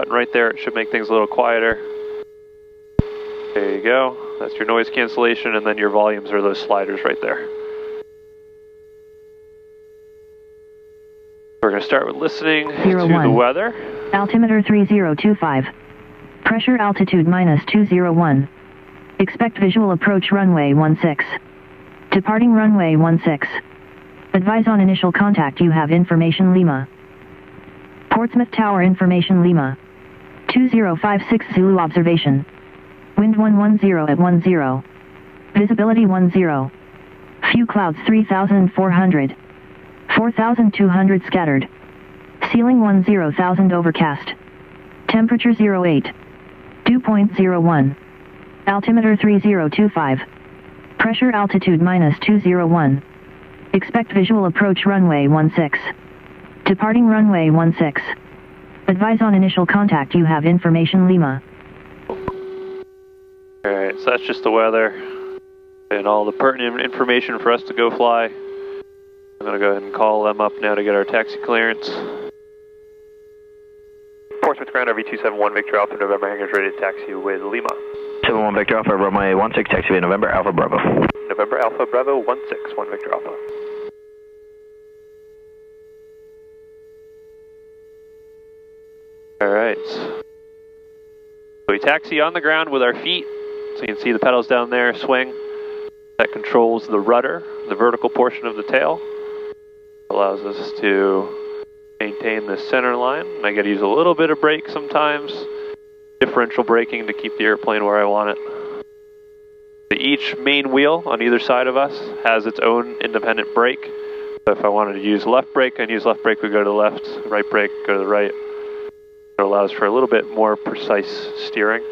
button right there. It should make things a little quieter. There you go. That's your noise cancellation, and then your volumes are those sliders right there. We're going to start with listening to the weather. Altimeter 3025. Pressure altitude -201. Expect visual approach runway 16. Departing runway 16. Advise on initial contact. You have information Lima. Portsmouth Tower information Lima. 2056 Zulu observation. Wind 110 at 10. Visibility 10. Few clouds 3,400. 4,200 scattered. Ceiling 10,000 overcast. Temperature 08. Dew point 01. Altimeter 3025. Pressure altitude -201. Expect visual approach runway 16. Departing runway 16. Advise on initial contact. You have information Lima. Alright, so that's just the weather and all the pertinent information for us to go fly. I'm going to go ahead and call them up now to get our taxi clearance. Portsmouth Ground RV271 Victor Alpha November hangars ready to taxi with Lima. 71 Victor Alpha runway 16 taxi with November Alpha Bravo. November Alpha Bravo 161 Victor Alpha. Alright. So we taxi on the ground with our feet. So you can see the pedals down there swing. That controls the rudder, the vertical portion of the tail. Allows us to maintain the center line. I got to use a little bit of brake sometimes. Differential braking to keep the airplane where I want it. Each main wheel on either side of us has its own independent brake. So if I wanted to use left brake, I'd use left brake, we go to the left. Right brake, go to the right. It allows for a little bit more precise steering.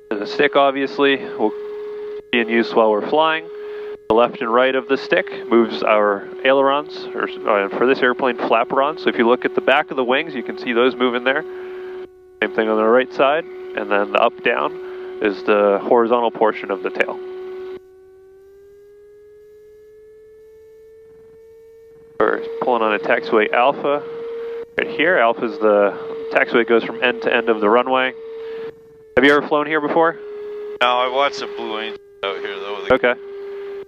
And the stick obviously will be in use while we're flying. The left and right of the stick moves our ailerons, or for this airplane, flaperons. So if you look at the back of the wings, you can see those moving there. Same thing on the right side, and then the up-down is the horizontal portion of the tail. We're pulling on a taxiway Alpha right here. Alpha is the taxiway goes from end to end of the runway. Have you ever flown here before? No, I watched the Blue Angels out here though. Okay.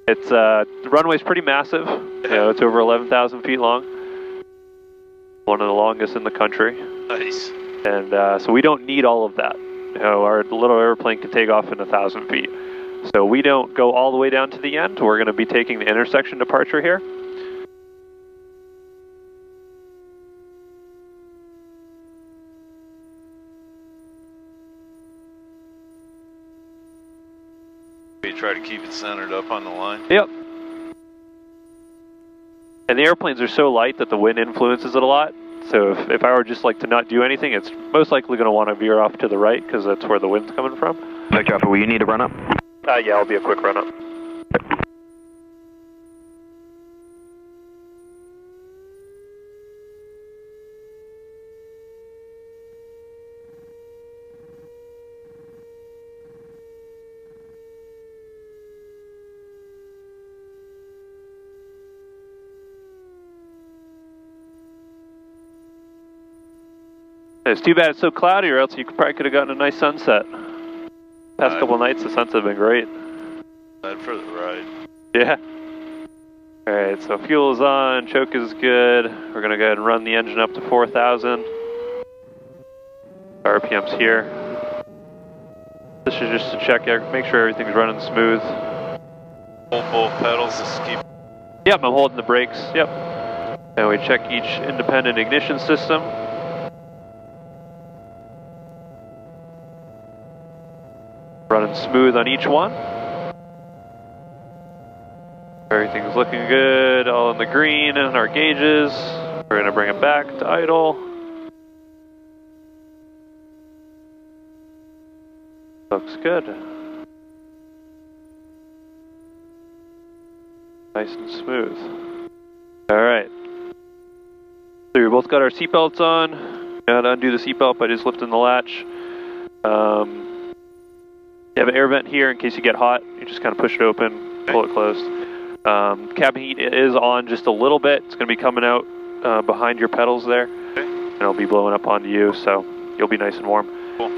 It's the runway's pretty massive. You know, it's over 11,000 feet long. One of the longest in the country. Nice. And so we don't need all of that. You know, our little airplane can take off in 1,000 feet. So we don't go all the way down to the end. We're going to be taking the intersection departure here. We try to keep it centered up on the line. Yep. And the airplanes are so light that the wind influences it a lot. So if I were just like to not do anything, it's most likely going to want to veer off to the right because that's where the wind's coming from. Victor Alpha, will you need a run up? Yeah, I'll be a quick run up. It's too bad it's so cloudy, or else you probably could have gotten a nice sunset. Past couple of nights, the sunsets have been great. Glad for the ride. Yeah. Alright, so fuel is on, choke is good. We're going to go ahead and run the engine up to 4,000. RPM's here. This is just to check, make sure everything's running smooth. Hold both pedals, just keep. Yep, I'm holding the brakes, yep. And we check each independent ignition system. Running smooth on each one. Everything's looking good, all in the green and our gauges. We're going to bring it back to idle. Looks good. Nice and smooth. Alright. So we both got our seatbelts on. You know how to undo the seatbelt by just lifting the latch. You have an air vent here in case you get hot. You just kind of push it open, pull it closed. Cabin heat is on just a little bit. It's going to be coming out behind your pedals there. Okay. And it'll be blowing up onto you, so you'll be nice and warm. Cool.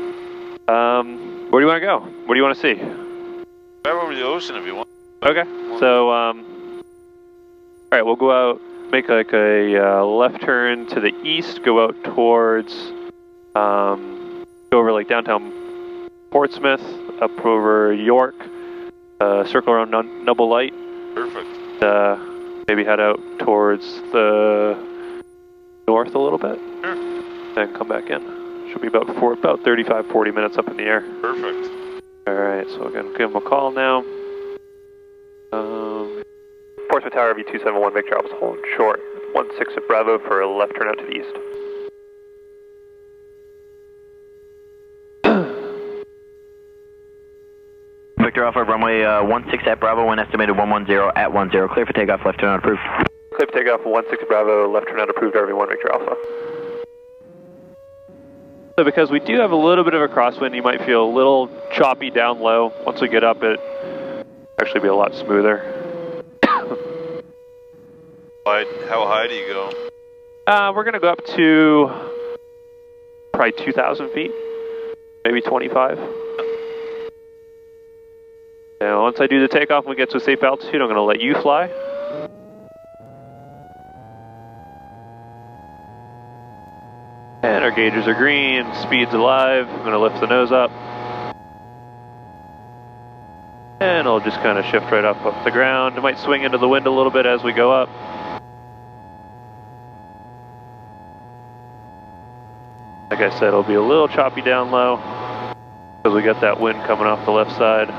Where do you want to go? What do you want to see? Drive over the ocean if you want. Okay, so, all right, we'll go out, make like a left turn to the east, go out towards, go over like downtown Portsmouth, up over York, circle around Noble Light. Perfect. Maybe head out towards the north a little bit. Sure. And come back in. Should be about 35, 40 minutes up in the air. Perfect. All right, so we're gonna give them a call now. Portsmouth Tower V271, Victor Alpha holding short. 16 at Bravo for a left turn out to the east. Victor Alpha, runway 16 at Bravo, wind estimated 110 at 10, clear for takeoff, left turn out approved. Clear for takeoff, 16 Bravo, left turn out approved, RV1 Victor Alpha. So because we do have a little bit of a crosswind, you might feel a little choppy down low. Once we get up, it actually be a lot smoother. How high do you go? We're going to go up to probably 2,000 feet, maybe 25. Now, once I do the takeoff and we get to a safe altitude, I'm going to let you fly. And our gauges are green, speed's alive. I'm going to lift the nose up. And it'll just kind of shift right up the ground. It might swing into the wind a little bit as we go up. Like I said, it'll be a little choppy down low because we got that wind coming off the left side.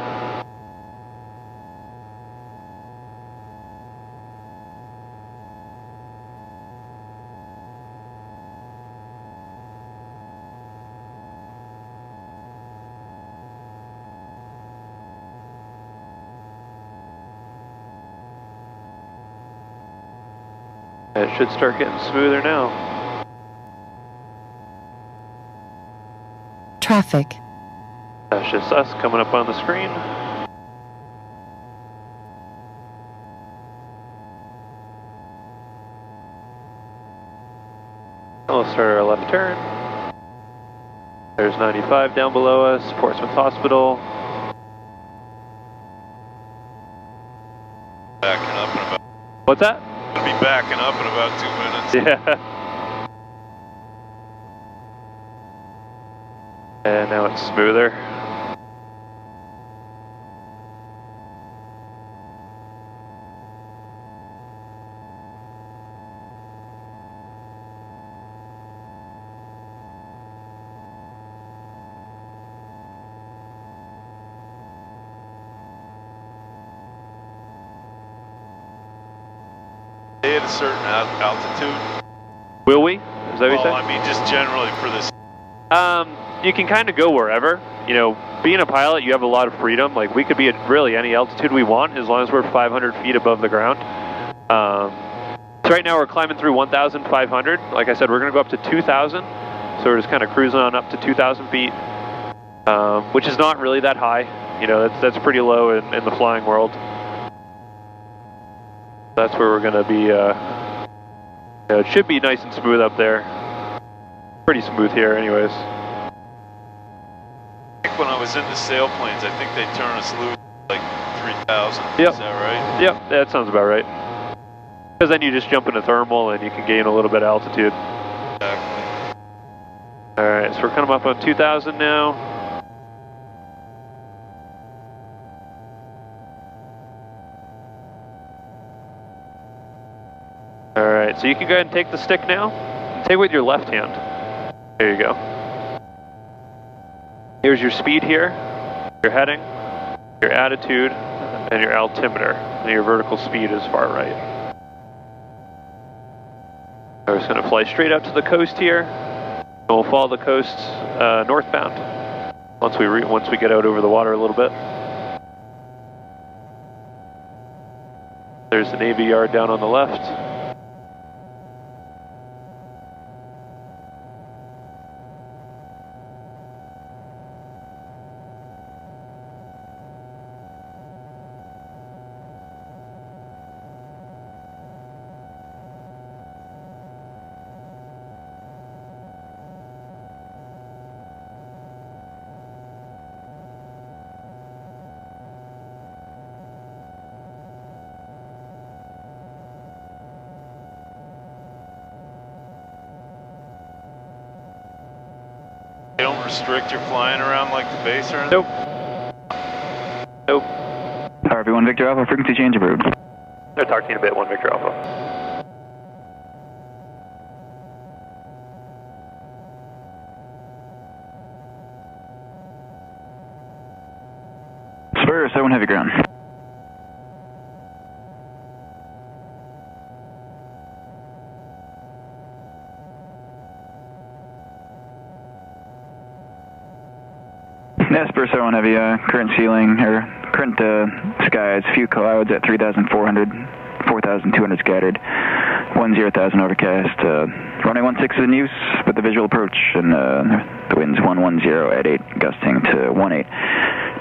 It should start getting smoother now. Traffic. That's just us coming up on the screen. We'll start our left turn. There's 95 down below us, Portsmouth Hospital. Backing up in about. What's that? Gonna be backing up in about 2 minutes. Yeah. And now it's smoother. Stay at a certain altitude. Will we? Is that what you said? I mean, just generally for this. You can kind of go wherever. You know, being a pilot, you have a lot of freedom. Like, we could be at really any altitude we want as long as we're 500 feet above the ground. So right now we're climbing through 1,500. Like I said, we're going to go up to 2,000. So we're just kind of cruising on up to 2,000 feet, which is not really that high. You know, that's pretty low in the flying world. That's where we're going to be. You know, it should be nice and smooth up there. Pretty smooth here anyways. I think when I was in the sailplanes, I think they turn us loose like 3,000. Yep. Is that right? Yep, that sounds about right. Because then you just jump into thermal and you can gain a little bit of altitude. Exactly. Alright, so we're coming up on 2,000 now. Alright, so you can go ahead and take the stick now. Take it with your left hand. There you go. Here's your speed here, your heading, your attitude, and your altimeter. And your vertical speed is far right. We're just going to fly straight out to the coast here. And we'll follow the coast northbound once we get out over the water a little bit. There's the Navy Yard down on the left. restrict your flying around like the base or anything? Nope. RV1 Victor Alpha, frequency change approved. I'll talk to you in a bit, 1 Victor Alpha. Spur 7 heavy ground. Yeah, Spur 7 heavy, current ceiling, or current skies, few clouds at 3,400, 4,200 scattered, 10,000 overcast, runway 16 is in use with the visual approach, and the wind's 110 at 8, gusting to 18.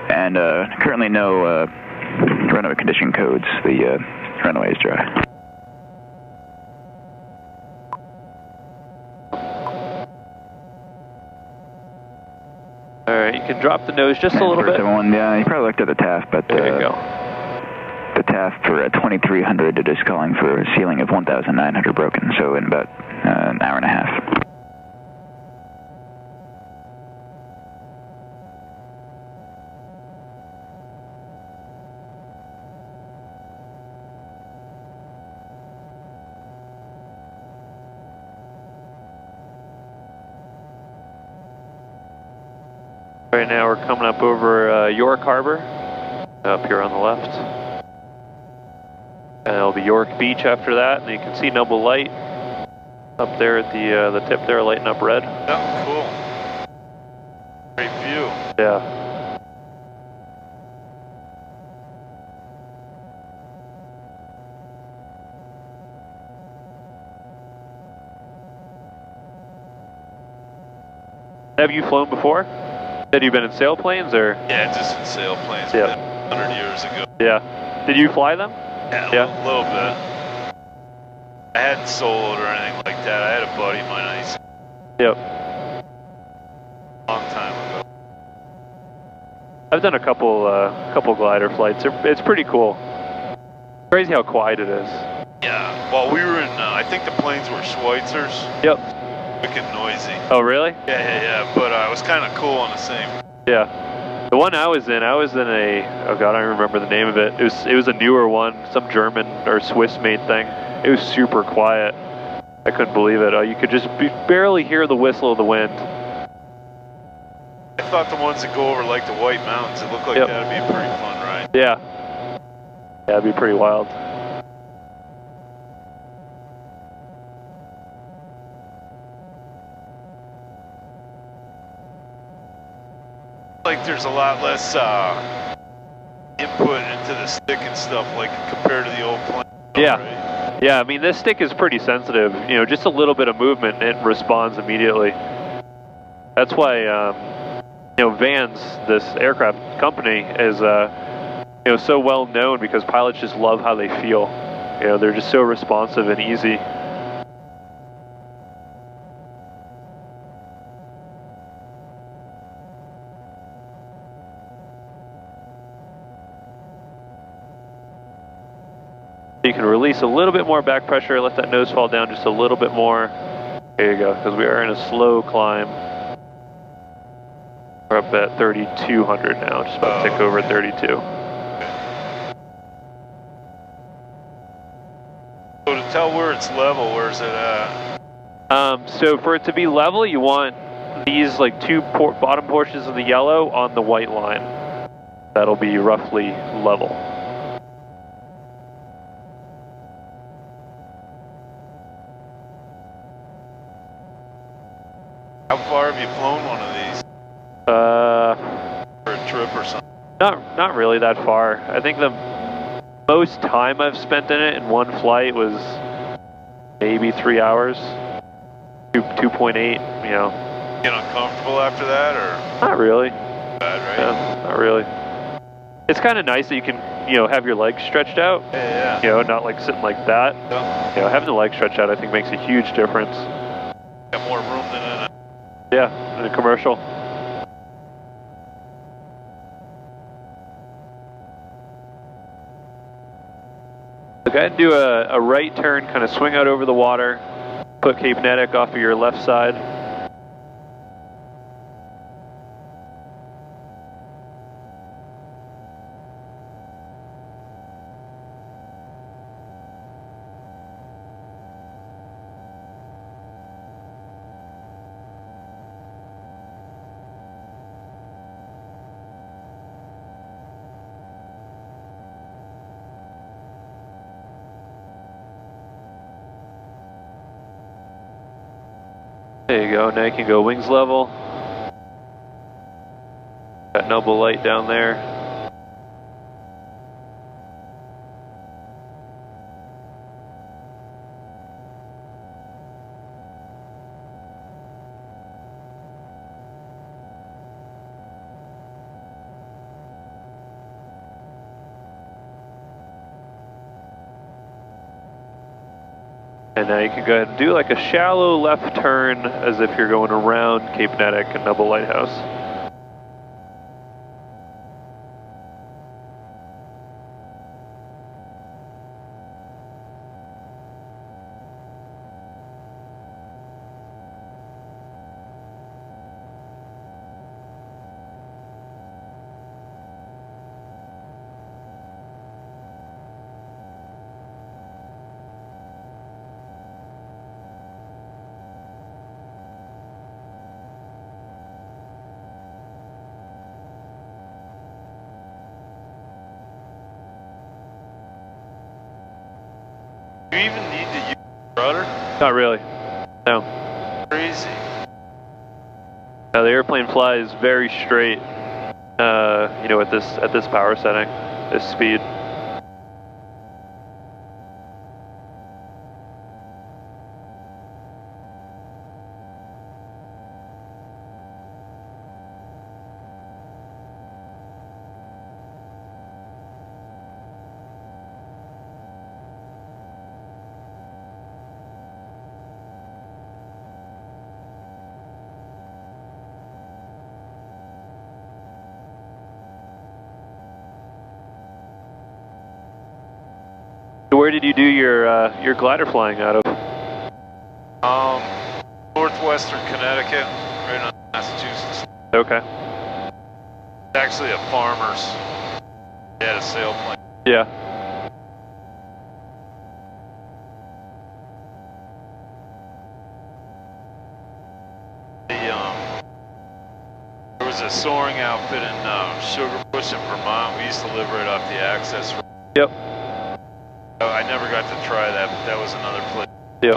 And currently no runway condition codes, the runway is dry. Alright, you can drop the nose just a little bit. Yeah, you probably looked at the TAF, but there you go. The TAF for 2300, it is calling for a ceiling of 1,900 broken, so in about an hour and a half. Right now we're coming up over York Harbor, up here on the left. And it'll be York Beach after that, and you can see Noble Light up there at the tip there, lighting up red. Yeah, cool. Great view. Yeah. Have you flown before? Have you been in sailplanes or? Yeah, just in sailplanes. Yeah. 100 years ago. Yeah. Did you fly them? Yeah, a little bit. I hadn't soloed or anything like that. I had a buddy of mine on his Yep. long time ago. I've done a couple glider flights. It's pretty cool. Crazy how quiet it is. Yeah. Well, we were in. I think the planes were Schweitzers. Yep. Wicked noisy. Oh, really? Yeah. But it was kind of cool on the same. Yeah. The one I was in a, oh god, I don't remember the name of it. It was a newer one, some German or Swiss made thing. It was super quiet. I couldn't believe it. You could just barely hear the whistle of the wind. I thought the ones that go over like the White Mountains, it looked like that'd be a pretty fun ride. Yeah. Yeah, it'd be pretty wild. Like there's a lot less input into the stick and stuff, like compared to the old plane. Yeah. Right? Yeah, I mean, this stick is pretty sensitive. You know, just a little bit of movement, it responds immediately. That's why, you know, Vans, this aircraft company, is, you know, so well known because pilots just love how they feel. You know, they're just so responsive and easy. You can release a little bit more back pressure, let that nose fall down just a little bit more. There you go, because we are in a slow climb. We're up at 3,200 now, just about to tick over 32. So to tell where it's level, where's it at? So for it to be level, you want these like two bottom portions of the yellow on the white line. That'll be roughly level. How far have you flown one of these? For a trip or something? Not really that far. I think the most time I've spent in it in one flight was maybe 3 hours. 2.8, you know. Get uncomfortable after that, or? Not really. Bad, right? Yeah, not really. It's kind of nice that you can, you know, have your legs stretched out. Yeah. You know, not like sitting like that. Yeah. You know, having the legs stretched out, I think, makes a huge difference. Got more room than in a... Yeah, in a commercial. So go ahead and do a right turn, kind of swing out over the water, put Cape Nettic off of your left side. There you go, now you can go wings level. Got noble light down there. And now you can go ahead and do like a shallow left turn as if you're going around Cape Natick and Noble Lighthouse. Do you even need to use rudder? Not really, no. Crazy. Now the airplane flies very straight, you know, at this power setting, this speed. Where did you do your glider flying out of? Northwestern Connecticut, right on Massachusetts. Okay. It's actually a farmer's. They had a sailplane. Yeah. There was a soaring outfit in Sugarbush in Vermont. We used to live right off the access road. Yep. I never got to try that, but that was another place. Yep.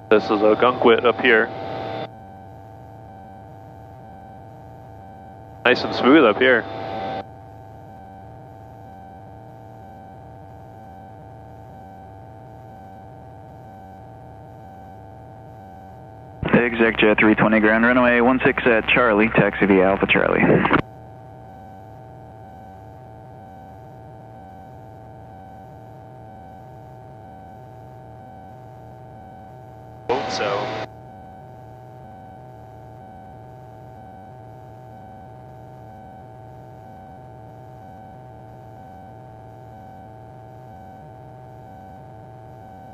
This is a gunkwit up here. Nice and smooth up here. Exec Jet 320 ground runway 16 at Charlie, taxi via Alpha Charlie. Hope so.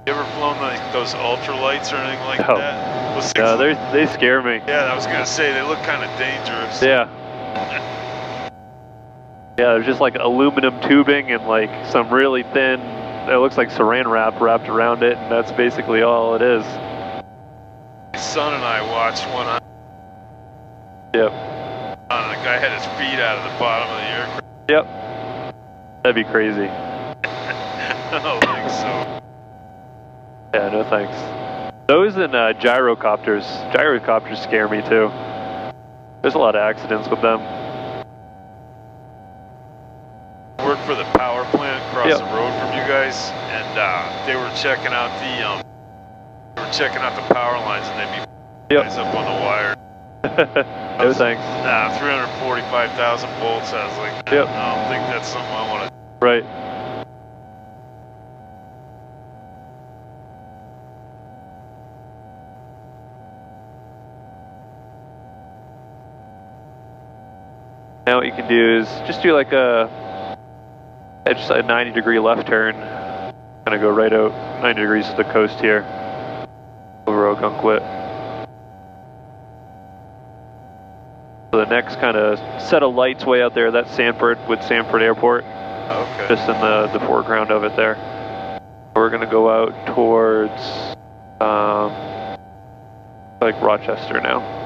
You ever flown like those ultralights or anything like that? Those things They scare me. Yeah, I was gonna say they look kind of dangerous. Yeah. Yeah, there's just like aluminum tubing and like some really thin, it looks like saran wrap wrapped around it, and that's basically all it is. My son and I watched one on. Yep. The guy had his feet out of the bottom of the aircraft. Yep. That'd be crazy. I don't think so. Yeah, no thanks. Those and gyrocopters. Gyrocopters scare me too. There's a lot of accidents with them. I worked for the power plant across the road from you guys, and they were checking out the power lines, and they'd be guys up on the wire. No thanks. 345,000 volts. I was like, Yep. I don't think that's something I want to. Right. Now what you can do is just do like just a 90-degree left turn. Kind of go right out 90 degrees to the coast here. Over Ogunquit. So the next kind of set of lights way out there, that's Sanford with Sanford Airport. Okay. just in the foreground of it there. We're going to go out towards like Rochester now.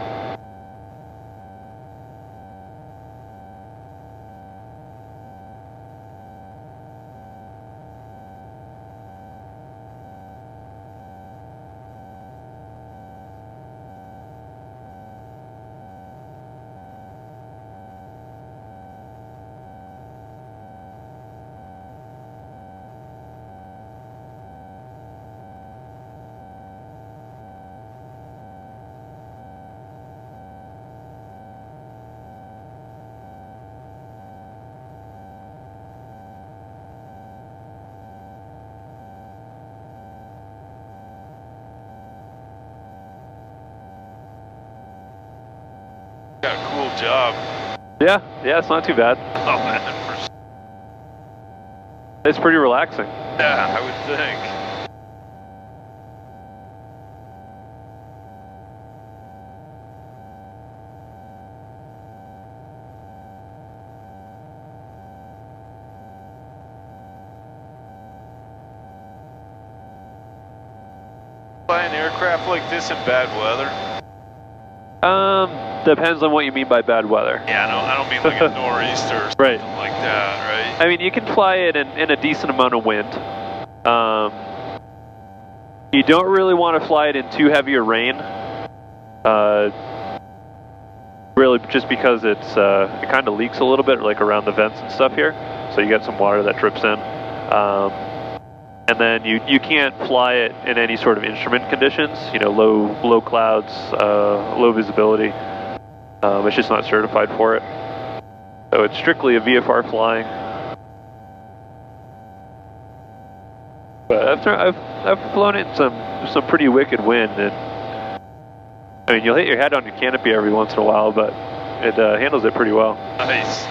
Got a cool job. Yeah, it's not too bad. Oh man, It's pretty relaxing. yeah, I would think. Fly an aircraft like this in bad weather? Depends on what you mean by bad weather. Yeah, I don't mean like a nor'easter or something Right. like that, right? I mean, you can fly it in a decent amount of wind. You don't really want to fly it in too heavy a rain. Really, just because it kind of leaks a little bit, like around the vents and stuff here. So you get some water that drips in. And then you can't fly it in any sort of instrument conditions. You know, low clouds, low visibility. It's just not certified for it. So it's strictly a VFR flying. But I've flown it in some pretty wicked wind, and I mean, you'll hit your head on your canopy every once in a while, but it handles it pretty well. Nice.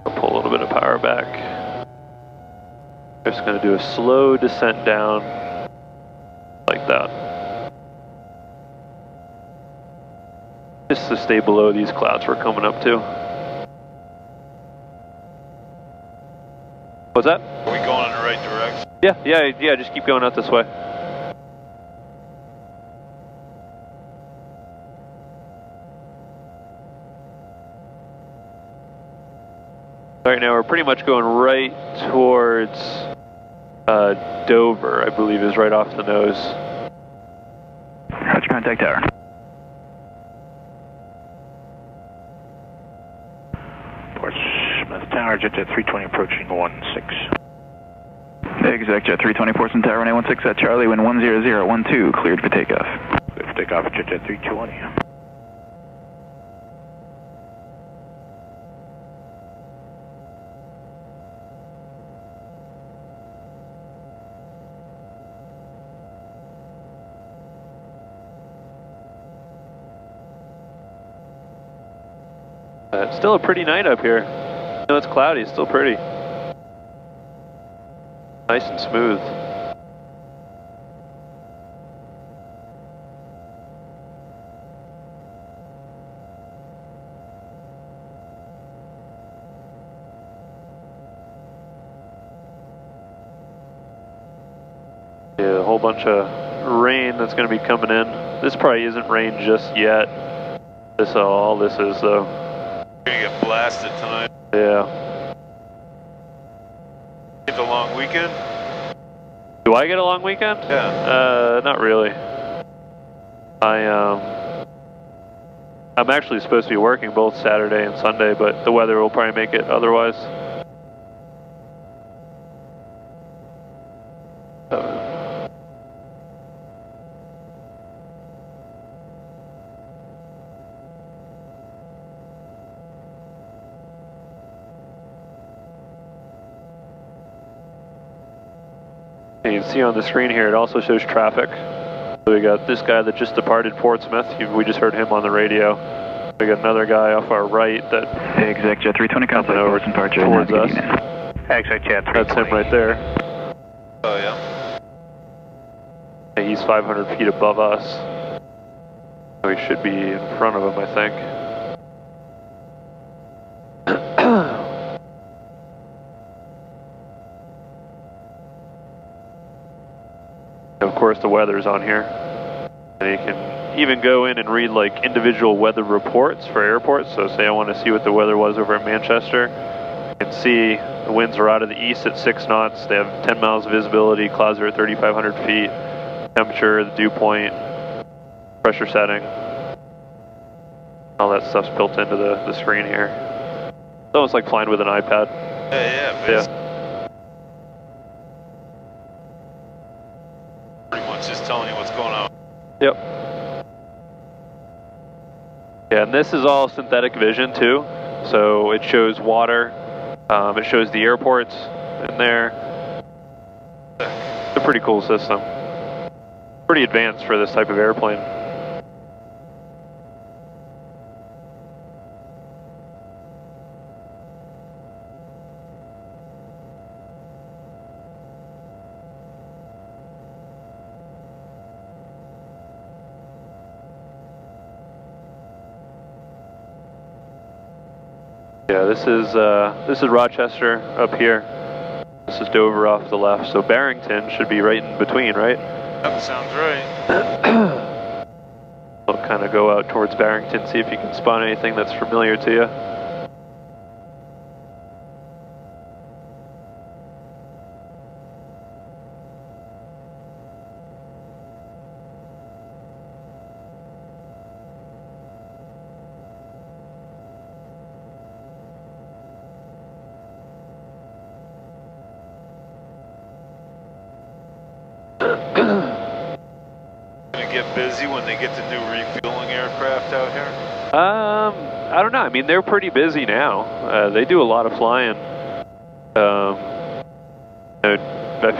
I'll pull a little bit of power back. Just going to do a slow descent down like that. Just to stay below these clouds we're coming up to. What's that? Are we going in the right direction? Yeah, just keep going out this way. Right now we're pretty much going right towards Dover, I believe is right off the nose. Roger, contact tower. Portsmouth Tower, jet 320 approaching 16. Exec jet 320 Portsmouth Tower, 916 at Charlie, wind 10012, cleared for takeoff. Cleared for takeoff, jet 320. It's still a pretty night up here. No, it's cloudy, it's still pretty. Nice and smooth. Yeah, a whole bunch of rain that's going to be coming in. This probably isn't rain just yet. All this is though. You're gonna get blasted tonight. Yeah. Get the long weekend? Do I get a long weekend? Yeah. Not really. I'm actually supposed to be working both Saturday and Sunday, but the weather will probably make it otherwise. You can see on the screen here, it also shows traffic. So we got this guy that just departed Portsmouth. We just heard him on the radio. We got another guy off our right that Exec jet 320 contact over departure towards us. Exec jet 320. That's him right there. Oh yeah. he's 500 feet above us. We should be in front of him, I think. Of course, the weather's on here. And you can even go in and read like individual weather reports for airports. So say I want to see what the weather was over at Manchester. You can see the winds are out of the east at 6 knots. They have 10 miles of visibility, clouds are at 3,500 feet. Temperature, the dew point, pressure setting. All that stuff's built into the screen here. It's almost like flying with an iPad. Yeah. Pretty much just telling you what's going on. Yep. Yeah, and this is all synthetic vision too. So it shows water. It shows the airports in there. It's a pretty cool system. Pretty advanced for this type of airplane. Yeah, this is Rochester up here. This is Dover off to the left, so Barrington should be right in between, right? That sounds right. We'll kind of go out towards Barrington, see if you can spot anything that's familiar to you. Get busy when they get the new refueling aircraft out here? I don't know. I mean, they're pretty busy now. They do a lot of flying. I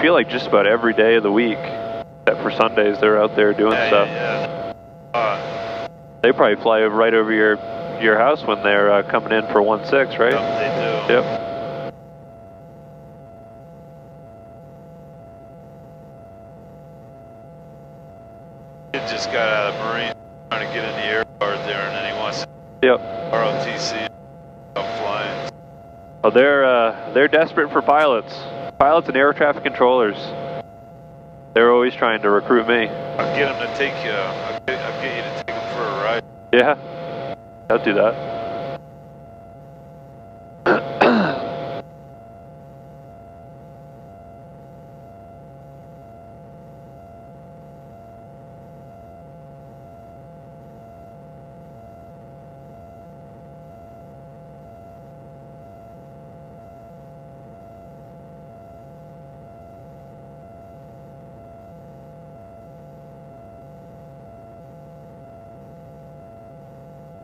feel like just about every day of the week, except for Sundays, they're out there doing stuff. Yeah. They probably fly right over your house when they're coming in for 1-6, right? Yep, they do. Yep. Just got out of Marine, trying to get in the air guard there, and then he wants Yep. ROTC flying. Oh, they're desperate for pilots and air traffic controllers. They're always trying to recruit me. I'll get him to take you. I'll get you to take him for a ride. Yeah, I'll do that.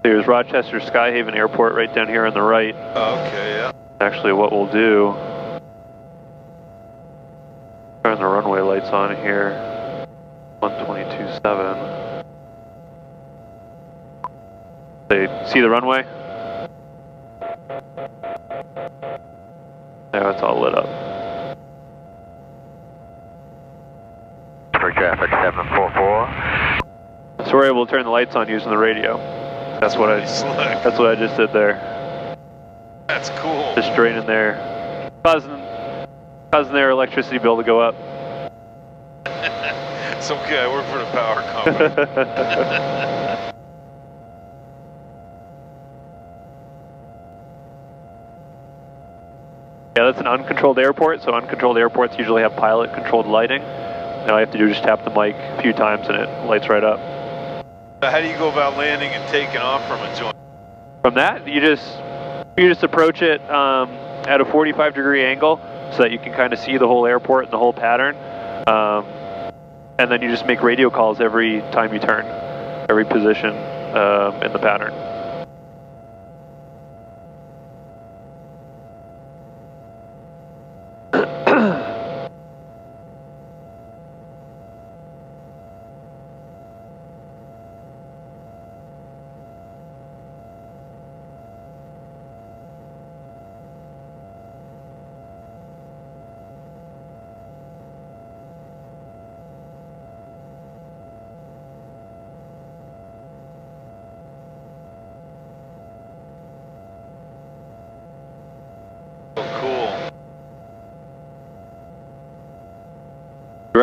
There's Rochester Skyhaven Airport right down here on the right. Oh, okay, yeah. Actually, what we'll do, turn the runway lights on here. 122.7. They see the runway? Now it's all lit up. For traffic 744. So we're able to turn the lights on using the radio. That's what I just did there. That's cool. Just draining there, causing their electricity bill to go up. It's okay, I work for the power company. Yeah, that's an uncontrolled airport, so uncontrolled airports usually have pilot-controlled lighting. And all you have to do is just tap the mic a few times and it lights right up. How do you go about landing and taking off from a joint? From that, you just approach it at a 45-degree angle so that you can kind of see the whole airport and the whole pattern. And then you just make radio calls every time you turn, every position in the pattern.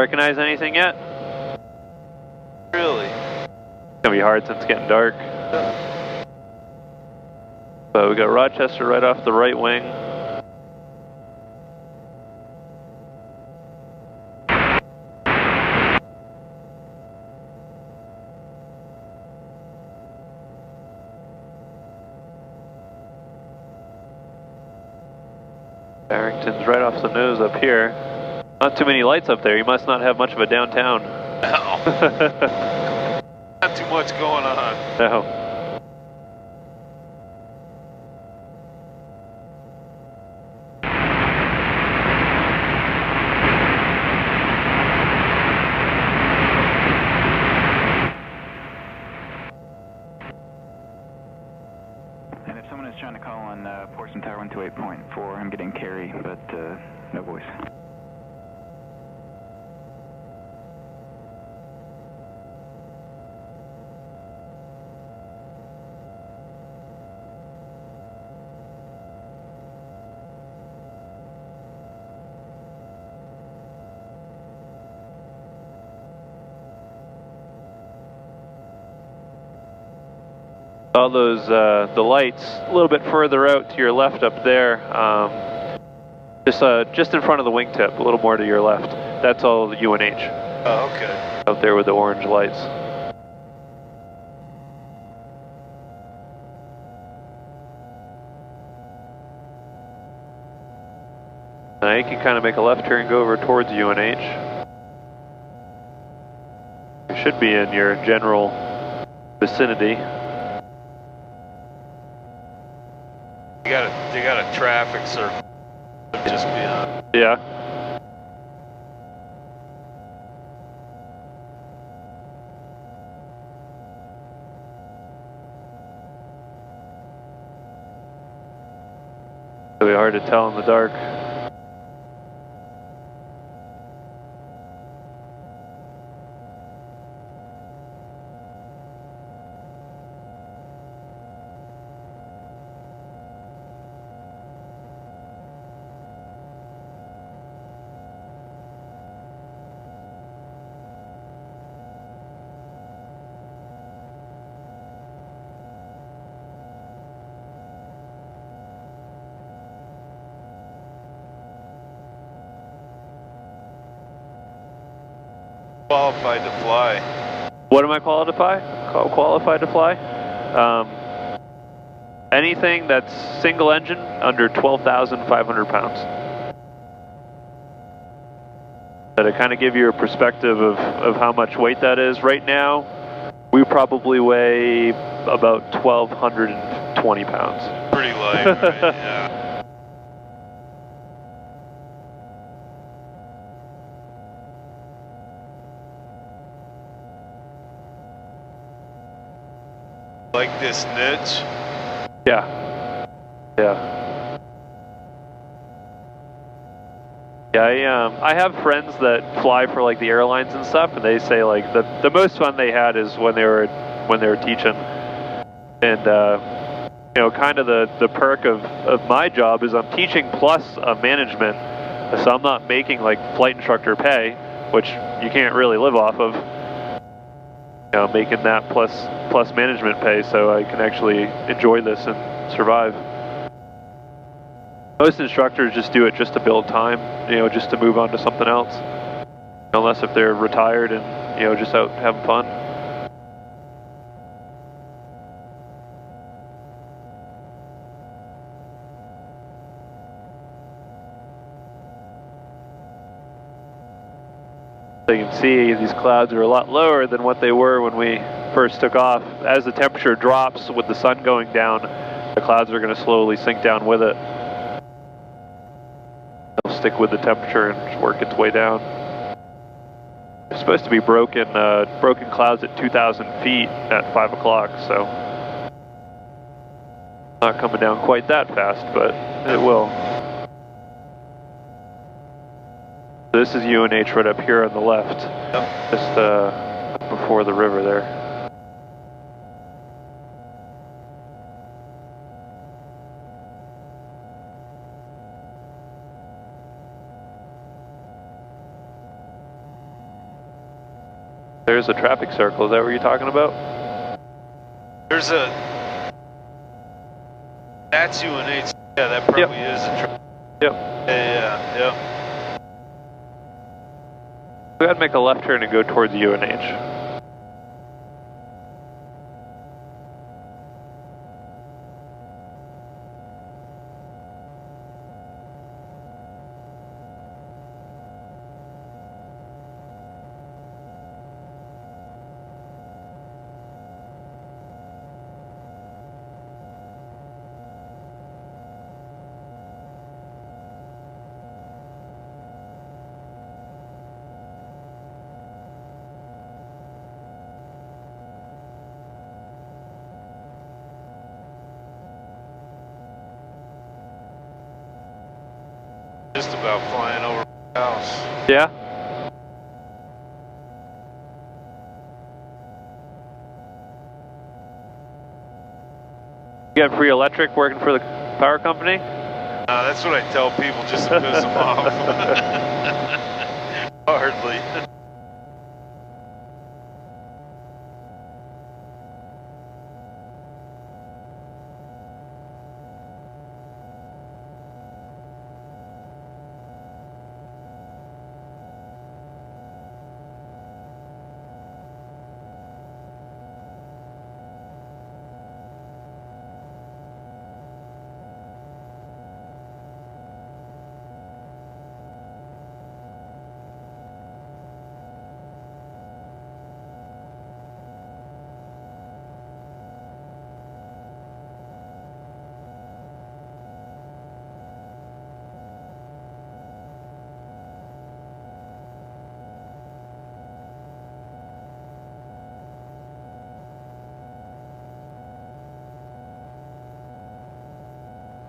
Recognize anything yet? Really? It's gonna be hard since it's getting dark. So we got Rochester right off the right wing. Barrington's right off the nose up here. Not too many lights up there. You must not have much of a downtown. No. Not too much going on. No. And if someone is trying to call on Portsmouth Tower 128.4, I'm getting carry, but no voice. All those, the lights a little bit further out to your left up there, just in front of the wingtip, a little more to your left. That's all the UNH. Oh, okay. Out there with the orange lights. Now you can kind of make a left turn and go over towards UNH. You should be in your general vicinity. They got a traffic circle just beyond. Yeah. It'll be hard to tell in the dark. Qualified to fly. What am I qualified to fly? Anything that's single engine under 12,500 pounds. To kind of give you a perspective of how much weight that is. Right now, we probably weigh about 1,220 pounds. Pretty light, right? Yeah. Like this niche? Yeah. Yeah. Yeah, I have friends that fly for like the airlines and stuff, and they say like the most fun they had is when they were teaching, and you know, kind of the perk of my job is I'm teaching plus management, so I'm not making like flight instructor pay, which you can't really live off of. You know, making that plus management pay, so I can actually enjoy this and survive. Most instructors just do it just to build time, you know, just to move on to something else. Unless if they're retired and, you know, just out having fun. So you can see these clouds are a lot lower than what they were when we first took off. As the temperature drops with the sun going down, the clouds are going to slowly sink down with it. It'll stick with the temperature and just work its way down. It's supposed to be broken clouds at 2,000 feet at 5 o'clock, so not coming down quite that fast, but it will. This is UNH right up here on the left, just before the river there. There's a traffic circle. Is that what you're talking about? There's a... That's UNH. Yeah, that probably is a traffic. Yep. Yeah. Go ahead and make a left turn and go towards UNH. Just about flying over my house. Yeah? You got free electric working for the power company? That's what I tell people just to piss them off. Hardly.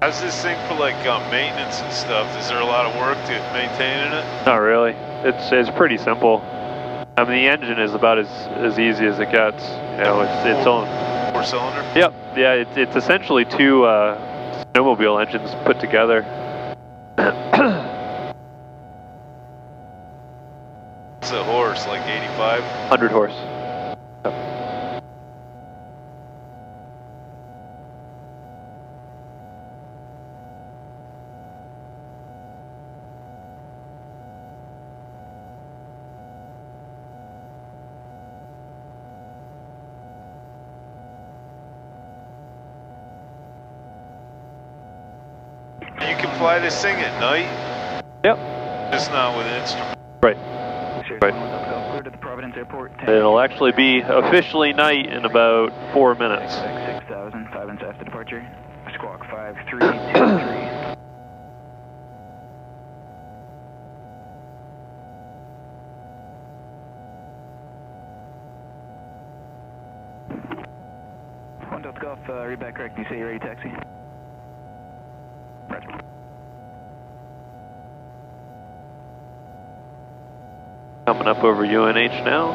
How's this thing for like maintenance and stuff? Is there a lot of work to maintaining it? Not really. It's pretty simple. I mean, the engine is about as easy as it gets. You know, it's on. 4-cylinder? Yep. Yeah, it's essentially two snowmobile engines put together. It's a horse, like 85? 100 horse. Yep. You can fly this thing at night? Yep. Just not with instruments. Right. Right. Clear to the Providence Airport. It'll actually be officially night in about 4 minutes. 6,000, 5 minutes after departure. Squawk 5323. One Delta Golf, read back correct. You say you're ready, taxi. Roger. Coming up over UNH now.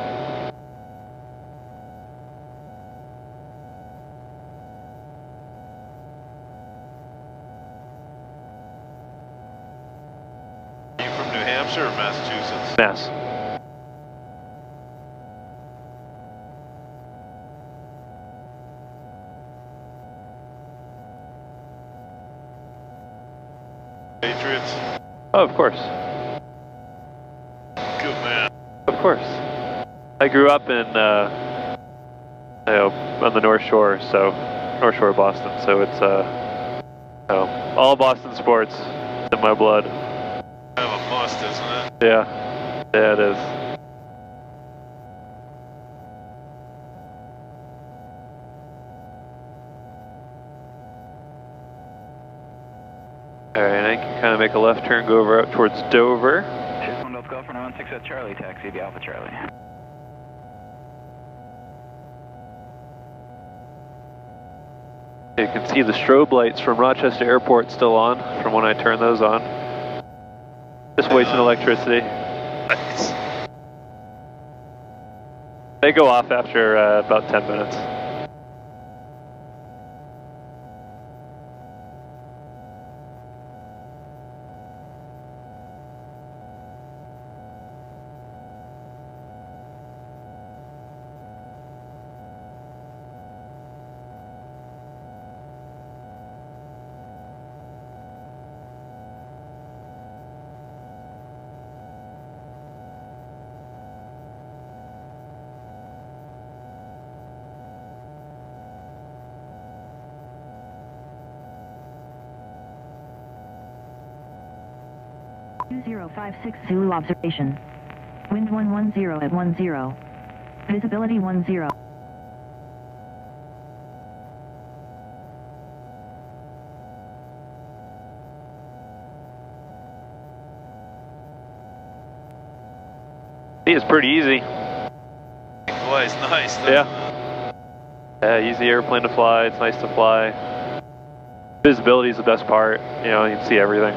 Are you from New Hampshire or Massachusetts? Mass. Patriots? Oh, of course. Good man. Of course. I grew up in, you know, on the North Shore, so North Shore of Boston. So it's, you know, all Boston sports in my blood. Kind of a must, isn't it? Yeah, yeah, it is. All right, I can kind of make a left turn, go over out towards Dover. Cheers, 1 Delta Golf, 916 at Charlie, taxi, the Alpha Charlie. You can see the strobe lights from Rochester Airport still on from when I turn those on. Just wasting electricity. Nice. They go off after about 10 minutes. 2056 Zulu observation. Wind 110 at 10. Visibility 10. It's pretty easy. Boy, it's nice. Yeah. Yeah, easy airplane to fly. It's nice to fly. Visibility is the best part. You know, you can see everything.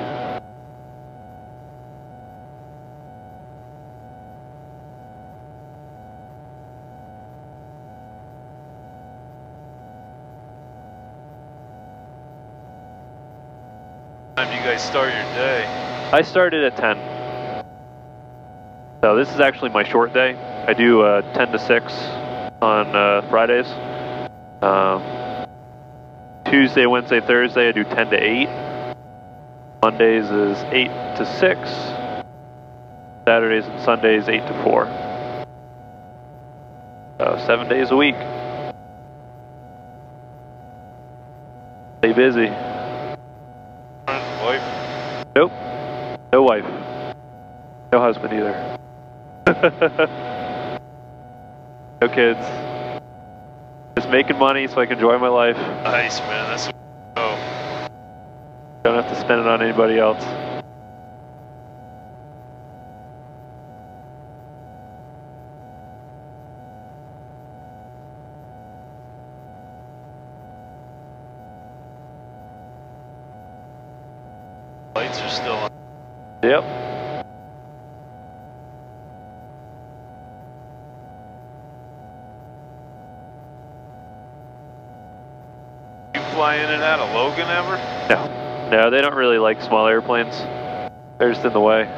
Time do you guys start your day? I started at 10. So this is actually my short day. I do 10 to 6 on Fridays. Tuesday, Wednesday, Thursday I do 10 to 8. Mondays is 8 to 6. Saturdays and Sundays 8 to 4. So 7 days a week. Stay busy. Wife? Nope. No wife. No husband either. No kids. Just making money so I can enjoy my life. Nice, man. That's oh. Don't have to spend it on anybody else. Lights are still on. Yep. You fly in and out of Logan ever? No, they don't really like small airplanes. They're just in the way.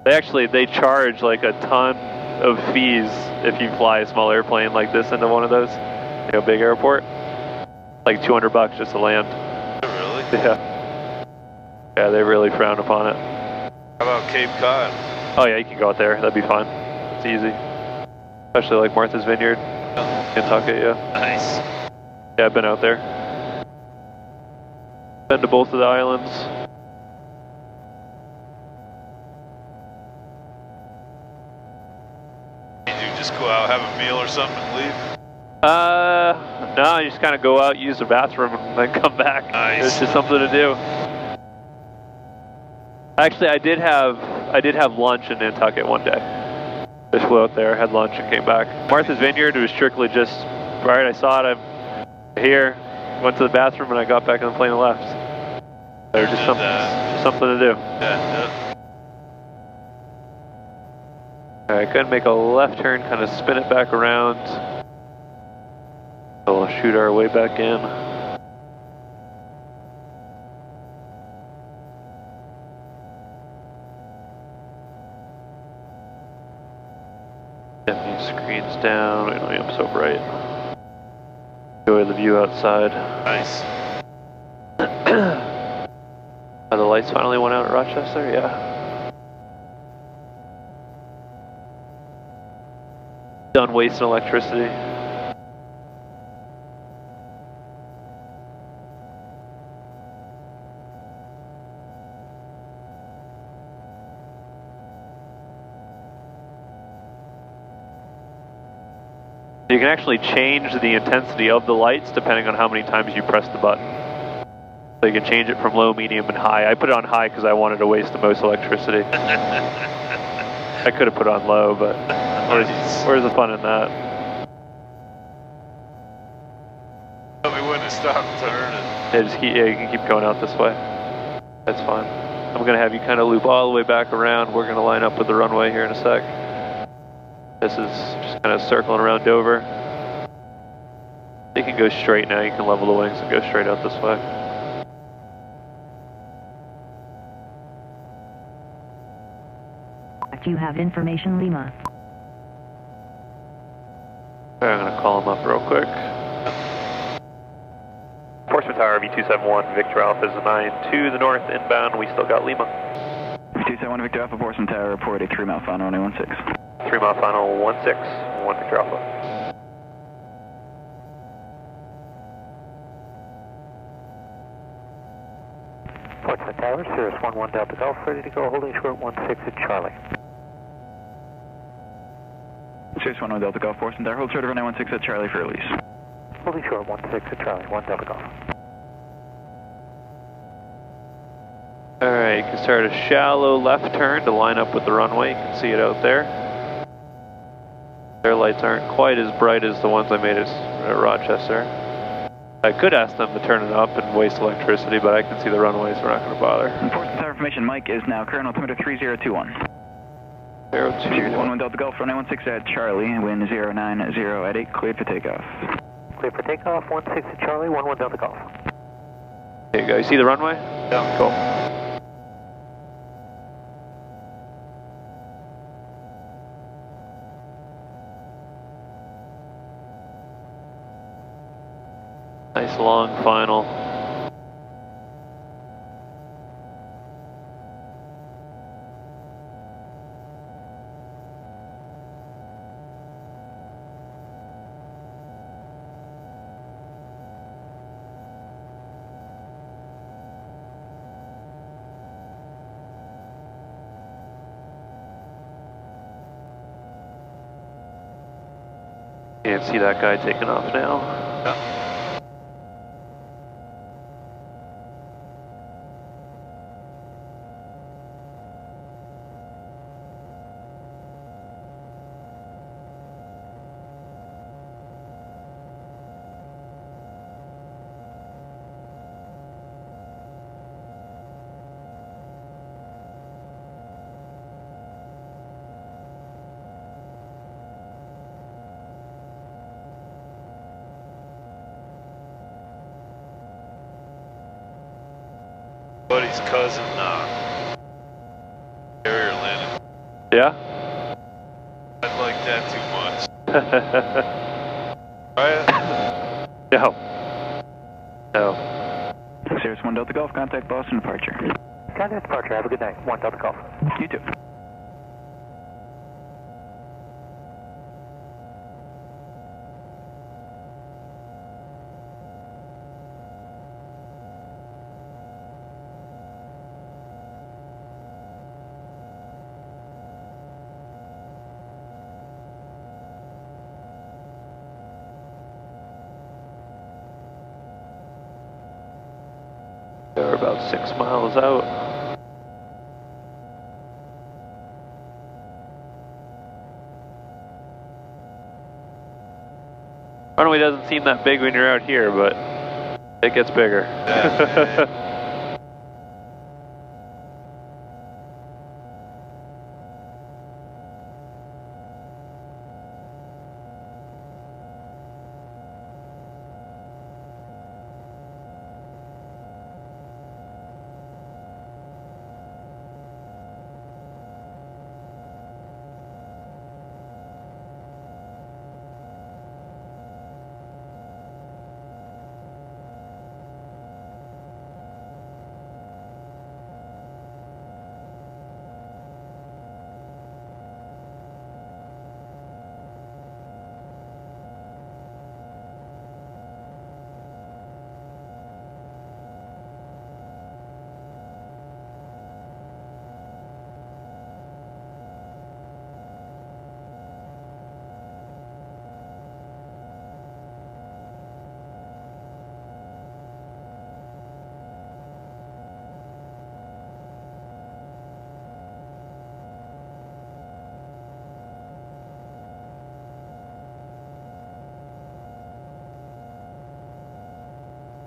They charge like a ton of fees if you fly a small airplane like this into one of those, you know, big airport. Like $200 just to land. Really? Yeah. Yeah, they really frown upon it. How about Cape Cod? Oh yeah, you can go out there. That'd be fun. It's easy. Especially like Martha's Vineyard, Nantucket, yeah. Nice. Yeah, I've been out there. Been to both of the islands. Did you just go out, have a meal or something and leave? No, you just kind of go out, use the bathroom, and then come back. Nice. It's just something to do. Actually, I did have lunch in Nantucket one day. Just flew out there, had lunch, and came back. Martha's Vineyard was strictly just, right, I saw it, I'm here, went to the bathroom, and I got back on the plane and left. There was just something to do. Yeah. Alright, go ahead and make a left turn, kind of spin it back around. So we'll shoot our way back in. Get these screens down. Wait, I'm so bright. Enjoy the view outside. Nice. The lights finally went out at Rochester? Yeah. Done wasting electricity. You can actually change the intensity of the lights depending on how many times you press the button. So you can change it from low, medium, and high. I put it on high because I wanted to waste the most electricity. I could have put it on low, but where's the fun in that? We wouldn't have stopped turning. Yeah, you can keep going out this way. That's fine. I'm going to have you kind of loop all the way back around. We're going to line up with the runway here in a sec. This is just kind of circling around Dover. You can go straight now. You can level the wings and go straight out this way. You have information, Lima. Okay, I'm going to call him up real quick. Portsmouth Tower, V271, Victor Alpha is 9 to the north, inbound. We still got Lima. 271 Victor Alpha, Portsmouth Tower, report a 3-mile final, runway 16. 3-mile final, 16, 1 Victor Alpha. Portsmouth Tower, Cirrus 11 Delta Golf, ready to go, holding short 16 at Charlie. Cirrus 11 Delta Golf, Portsmouth Tower, hold short of runway 16 at Charlie for release. Holding short 16 at Charlie, 1 Delta Golf. Alright, you can start a shallow left turn to line up with the runway. You can see it out there. Their lights aren't quite as bright as the ones I made at Rochester. I could ask them to turn it up and waste electricity, but I can see the runway, so we're not going to bother. Portsmouth Tower information, Mike is now current altimeter 3021. 021. Cirrus 11 Delta Golf, runway 16 at Charlie, wind 090 at 8, cleared for takeoff. Clear for takeoff, 16 at Charlie, 11 Delta Golf. There you go. You see the runway? Yeah. Cool. Nice long final. Can't see that guy taking off now. Yeah. Buddy's cousin, carrier landed. Yeah? I'd like that too much. Right? No. No. Cirrus 1 Delta Golf, contact Boston departure. Contact departure, have a good night, 1 Delta Golf. You too. They're about 6 miles out. Runway doesn't seem that big when you're out here, but it gets bigger. Yeah.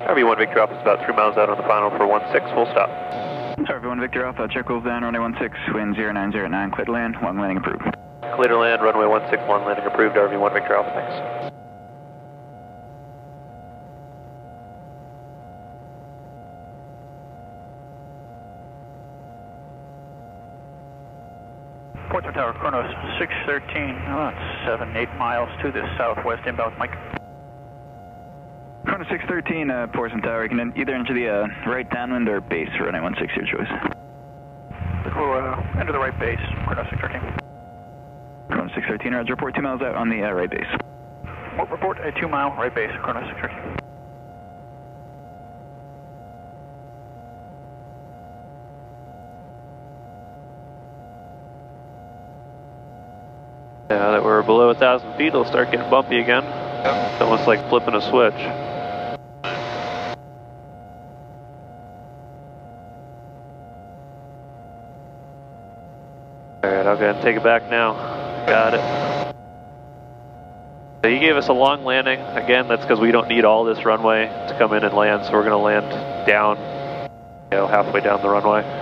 RV1 Victor Alpha is about 3 miles out on the final for 16, full stop. RV1 Victor Alpha, check rules down, runway 16, wind 090 at 9, clear to land, long landing approved. Clear to land, runway 16, long landing approved, RV1 Victor Alpha, thanks. Portsmouth Tower, Kronos 613, about 7-8 miles to the southwest, inbound, Mike. Kronos 613, Portsmouth Tower, you can either enter the right downwind or base for runway 16, your choice. We'll enter the right base, Kronos 613. Kronos 613, roger, report 2 miles out on the right base. Report a 2-mile right base, Kronos 613. Now that we're below 1,000 feet, it'll start getting bumpy again. Yep. It's almost like flipping a switch. Alright, I'll go ahead and take it back now. Got it. So he gave us a long landing. Again, that's because we don't need all this runway to come in and land, so we're going to land down, halfway down the runway.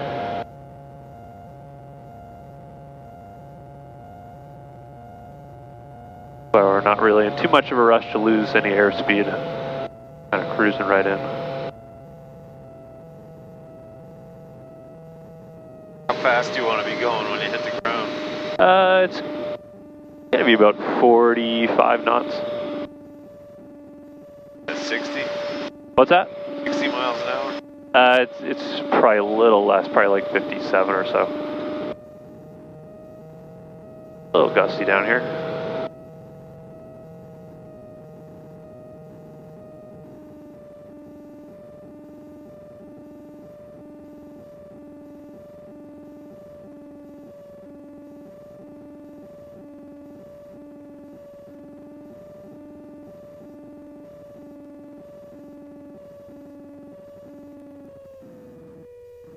But we're not really in too much of a rush to lose any airspeed. Kind of cruising right in. How fast do you want to be going when you hit the ground? It's going to be about 45 knots. At 60? What's that? 60 miles an hour? It's probably a little less, probably like 57 or so. A little gusty down here.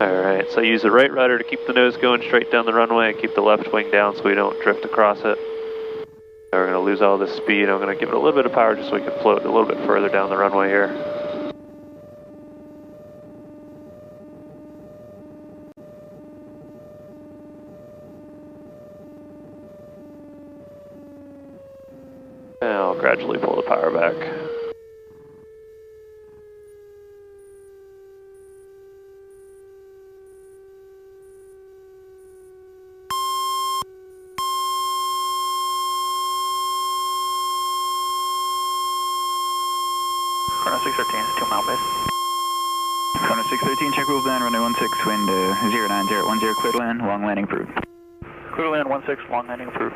Alright, so use the right rudder to keep the nose going straight down the runway and keep the left wing down so we don't drift across it. Now we're going to lose all this speed. I'm going to give it a little bit of power just so we can float a little bit further down the runway here. And I'll gradually pull the power back. Chrono 613, 2 mile base. Chrono 613, check wheels down, runway 16, wind 09010, clear to land, long landing approved. Clear to land 16, long landing approved.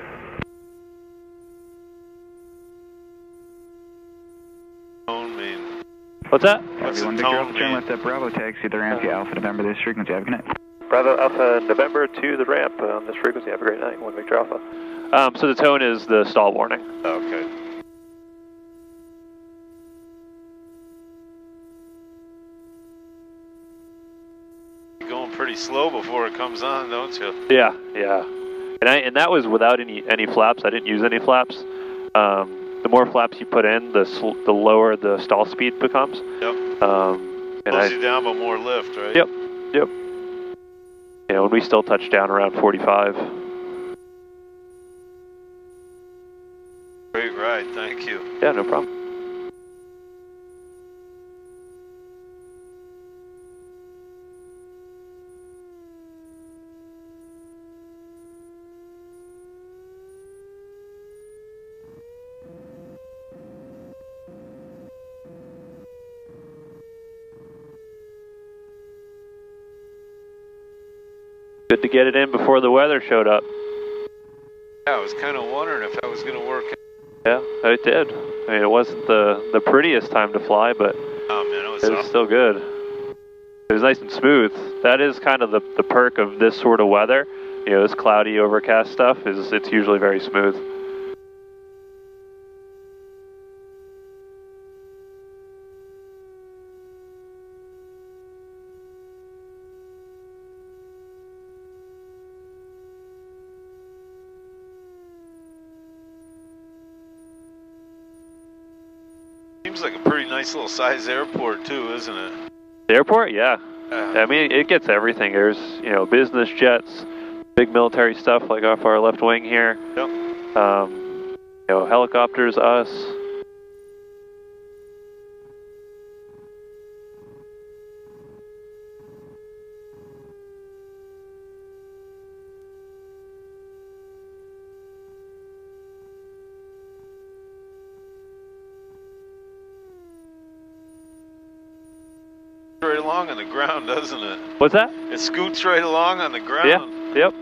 Tone mean. What's that? What's the Everyone, Victor tone Alpha, turn mean? left at Bravo, taxi the ramp, Alpha November, this frequency, have a good night. Bravo Alpha November to the ramp on this frequency. Have a great night. 1 Victor Alpha. So the tone is the stall warning. Okay. You're going pretty slow before it comes on, don't you? Yeah, yeah. And that was without any flaps. I didn't use any flaps. The more flaps you put in, the lower the stall speed becomes. Yep. And Slows you down, but more lift, right? Yep, yep. And we still touched down around 45. Great ride, thank you. Yeah, no problem. Good to get it in before the weather showed up. Yeah, I was kind of wondering if that was going to work. Yeah, it did. I mean, it wasn't the prettiest time to fly, but Oh man, it was it was still good. It was nice and smooth. That is kind of the perk of this sort of weather. This cloudy, overcast stuff, it's usually very smooth. Seems like a pretty nice little size airport too, isn't it? The airport, yeah. I mean, it gets everything. There's, business jets, big military stuff like off our left wing here. Yep. Helicopters, us. Right along on the ground, doesn't it? What's that? It scoots right along on the ground. Yeah, yep.